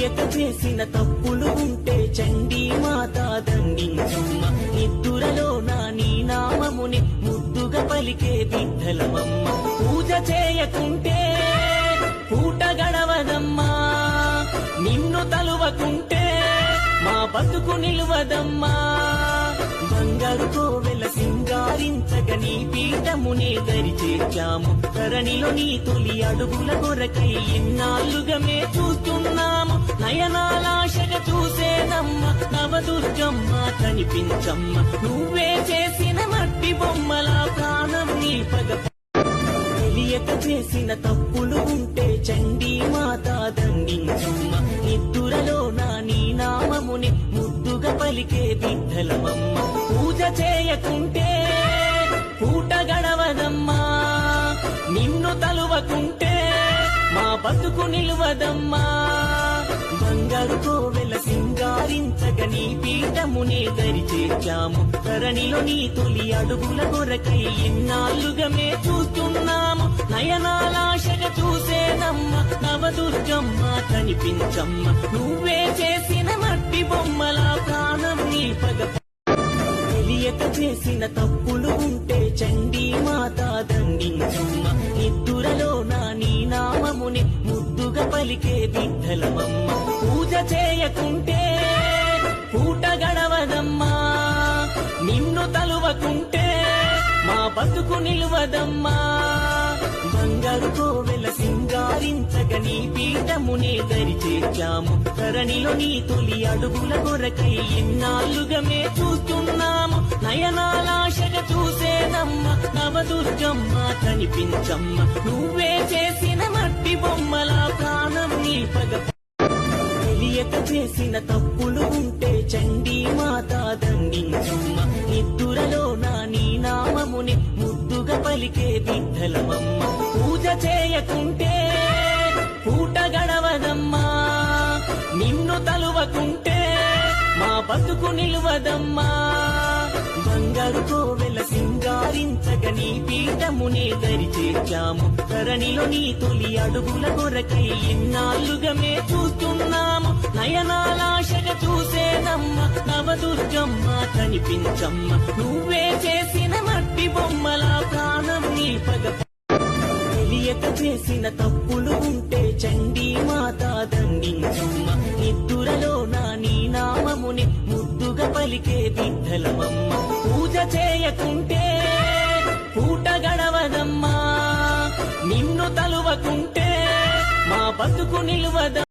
తెలియక చేసిన తప్పులు ఉంటే చండీ మాత దండించుమ్మ నిద్దురలో నీ నామముని ముద్దుగా పలికే బిడ్డలమమ్మ పూజ చేయకుంటే పూట గడవదమ్మా నిన్ను తలువకుంటే మా బతుకు నిలువదమ్మా బంగారు కోవెల సింగారించగా నీ పీఠమునే దరి చేర్చాము ధరణిలో నీ తొలి అడుగుల కొరకై ఎన్నాళ్ళుగా మే చూస్తున్నాము నయనాలాశగా చూసేనమ్మ నవదుర్గమ్మ కనిపించమ్మ నువ్వే చేసిన మట్టి బొమ్మల ప్రాణం నీ పగ తెలియక చేసిన తప్పులు ఉంటే చండీ మాత దండించుమ్మ నిద్దురలో నీ నామముని ముద్దుగా పలికే బిడ్డలమమ్మ పూజ చేయకుంటే పూట గడవదమ్మా నిన్ను తలువకుంటే మా బతుకు నిలువదమ్మా బంగారు కోవెల సింగారించగా నీ పీఠమునే దరి చేర్చాము ధరణిలో నీ తొలి అడుగుల కొరకై ఎన్నాళ్ళుగా మే చూస్తున్నాము నయనాలాశగా చూసేనమ్మ నవదుర్గమ్మ కనిపించమ్మ నువ్వే చేసిన మట్టి బొమ్మల ప్రాణం నీ పగ తెలియక చేసిన తప్పులు ఉంటే చండీ మాత దండించుమ్మ నిద్దురలో నీ నామముని ముద్దుగా పలికే బిడ్డలమమ్మ పూజ చేయకుంటే పూట గడవదమ్మా నిన్ను తలువకుంటే మా బతుకు నిలువదమ్మా బంగారు కోవెల సింగారించగా నీ పీఠమునే దరి చేర్చాము ధరణిలో నీ తొలి అడుగుల కొరకై ఎన్నాళ్ళుగా మే చూస్తున్నాము నయనాలాశగా చూసేనమ్మ నవదుర్గమ్మ కనిపించమ్మ నువ్వే చేసిన మట్టి బొమ్మల ప్రాణం నీ పగ తెలియక చేసిన తప్పులు ఉంటే చండీ మాత దండించుమ్మ నిద్దురలో నీ నామముని ముద్దుగా పలికే బిడ్డలమమ్మ పూజ చేయకుంటే పూట గడవదమ్మా నిన్ను తలువకుంటే మా బతుకు నిలువదమ్మా బంగారు కోవెల సింగారించగా నీ పీఠమునే దరి చేర్చాము ధరణిలో నీ తొలి అడుగుల కొరకై ఎన్నాళ్ళుగా మే చూస్తున్నాము నయనాలాశగా చూసేనమ్మ నవదుర్గమ్మ కనిపించమ్మ నువ్వే చేసిన మట్టి బొమ్మల ప్రాణం నీ పగ తెలియక చేసిన తప్పులు ఉంటే చండీ మాత దండించుమ్మ నిద్దురలో నీ నామముని ముద్దుగా పలికే బిడ్డలమమ్మ పూజ చేయకుంటే పూట గడవదమ్మా నిన్ను తలువకుంటే మా బతుకు నిలువద